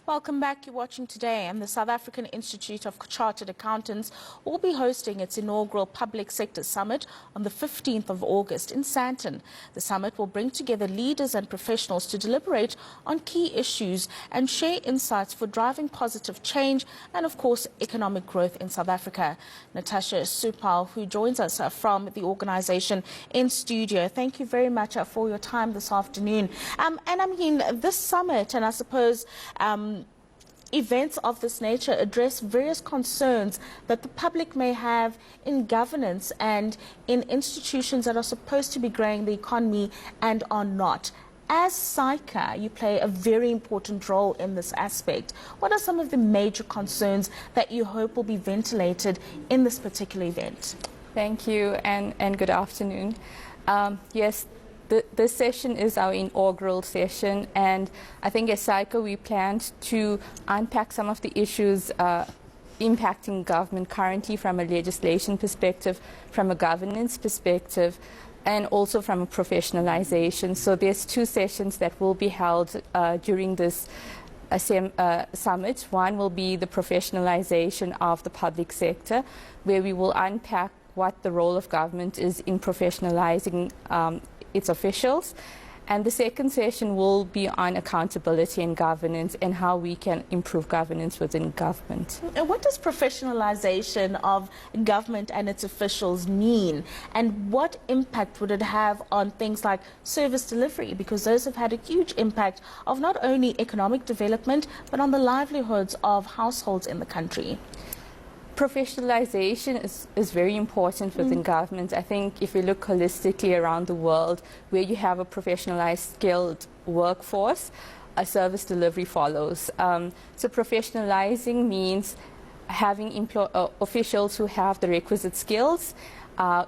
Welcome back. You're watching Today, and the South African Institute of Chartered Accountants will be hosting its inaugural Public Sector Summit on the 15th of August in Sandton. The summit will bring together leaders and professionals to deliberate on key issues and share insights for driving positive change and, of course, economic growth in South Africa. Natashia Soopal, who joins us from the organization in studio. Thank you very much for your time this afternoon. And I mean, this summit, and I suppose events of this nature address various concerns that the public may have in governance and in institutions that are supposed to be growing the economy and are not. As SAICA, you play a very important role in this aspect. What are some of the major concerns that you hope will be ventilated in this particular event? Thank you, and good afternoon. Yes, this session is our inaugural session, and I think as SAICA we planned to unpack some of the issues impacting government currently from a legislation perspective, from a governance perspective, and also from a professionalization. So there's two sessions that will be held during this summit. One will be the professionalization of the public sector, where we will unpack what the role of government is in professionalizing its officials. And the second session will be on accountability and governance and how we can improve governance within government. And what does professionalization of government and its officials mean? And what impact would it have on things like service delivery? Because those have had a huge impact of not only economic development, but on the livelihoods of households in the country. Professionalization is very important within government. I think if we look holistically around the world, where you have a professionalized, skilled workforce, a service delivery follows. So professionalizing means having officials who have the requisite skills to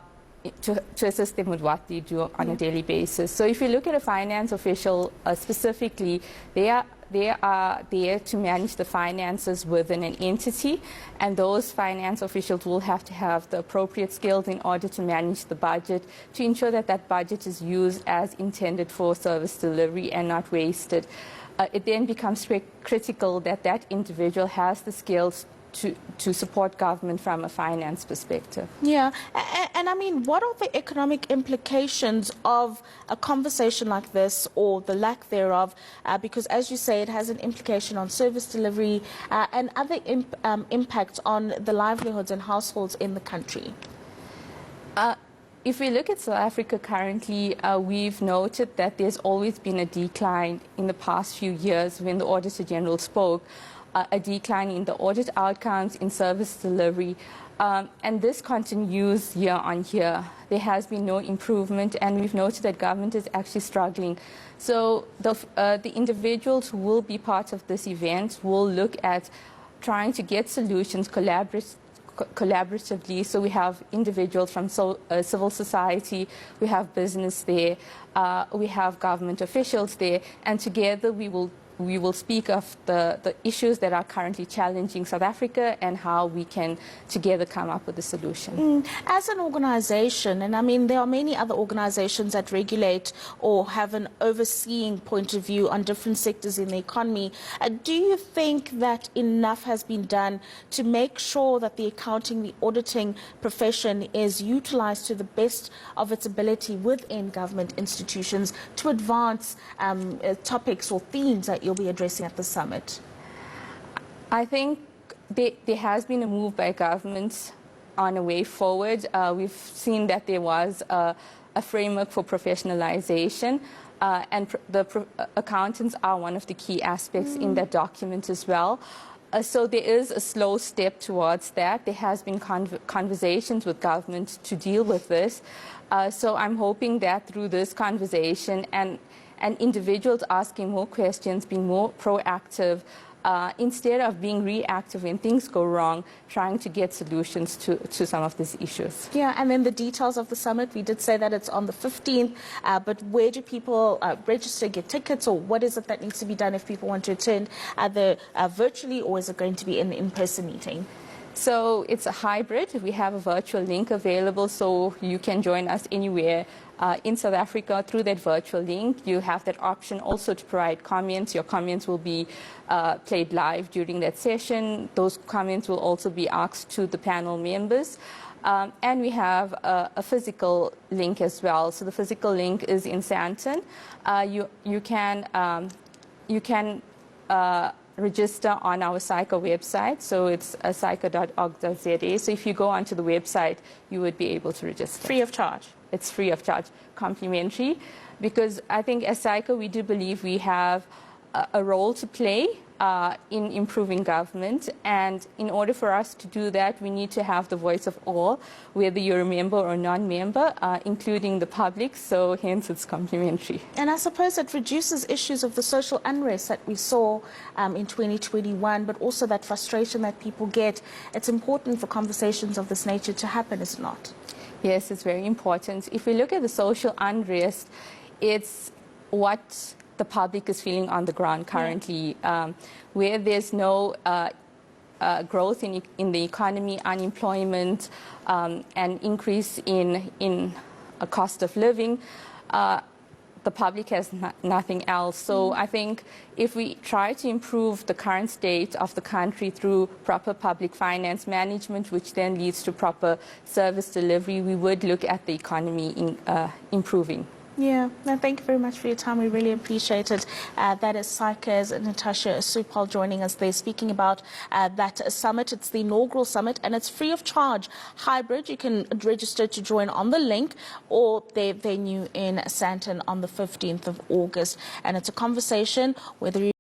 assist them with what they do on a daily basis. So if you look at a finance official specifically, they are there to manage the finances within an entity, and those finance officials will have to have the appropriate skills in order to manage the budget, to ensure that that budget is used as intended for service delivery and not wasted. It then becomes critical that that individual has the skills to support government from a finance perspective. Yeah, and I mean, what are the economic implications of a conversation like this, or the lack thereof? Because as you say, it has an implication on service delivery and other impacts on the livelihoods and households in the country. If we look at South Africa currently, we've noted that there's always been a decline in the past few years. When the Auditor General spoke, a decline in the audit outcomes, in service delivery, and this continues year on year. There has been no improvement, and we've noted that government is actually struggling. So the individuals who will be part of this event will look at trying to get solutions collaboratively. So we have individuals from civil society, we have business there, we have government officials there, and together we will speak of the issues that are currently challenging South Africa and how we can together come up with a solution. As an organization, and I mean there are many other organizations that regulate or have an overseeing point of view on different sectors in the economy, do you think that enough has been done to make sure that the accounting, the auditing profession is utilized to the best of its ability within government institutions to advance topics or themes that you'll be addressing at the summit? I think there has been a move by governments on a way forward. We've seen that there was a framework for professionalization, and the accountants are one of the key aspects in that document as well. So there is a slow step towards that. There has been conversations with government to deal with this. So I'm hoping that through this conversation and individuals asking more questions, being more proactive, instead of being reactive when things go wrong, trying to get solutions to some of these issues. Yeah, and then the details of the summit, we did say that it's on the 15th, but where do people register, get tickets, or what is it that needs to be done if people want to attend, either virtually, or is it going to be an in-person meeting? So it's a hybrid. We have a virtual link available, so you can join us anywhere in South Africa through that virtual link. You have that option also to provide comments. Your comments will be played live during that session. Those comments will also be asked to the panel members. And we have a physical link as well. So the physical link is in Sandton. You can register on our SAICA website. So it's saica.org.za. So if you go onto the website, you would be able to register. Free of charge? It's free of charge, complimentary, because I think as SAICA, we do believe we have a role to play in improving government. And in order for us to do that, we need to have the voice of all, whether you're a member or non-member, including the public. So hence it's complimentary. And I suppose it reduces issues of the social unrest that we saw in 2021, but also that frustration that people get. It's important for conversations of this nature to happen, is it not? Yes, it's very important. If we look at the social unrest, it's what the public is feeling on the ground currently, where there's no growth in the economy, unemployment, and increase in a cost of living. The public has nothing else. So I think if we try to improve the current state of the country through proper public finance management, which then leads to proper service delivery, we would look at the economy improving. Yeah, no, thank you very much for your time. We really appreciate it. That is SAICA's Natashia Soopal joining us there, speaking about that summit. It's the inaugural summit, and it's free of charge, hybrid. You can register to join on the link or their venue in Sandton on the 15th of August. And it's a conversation, whether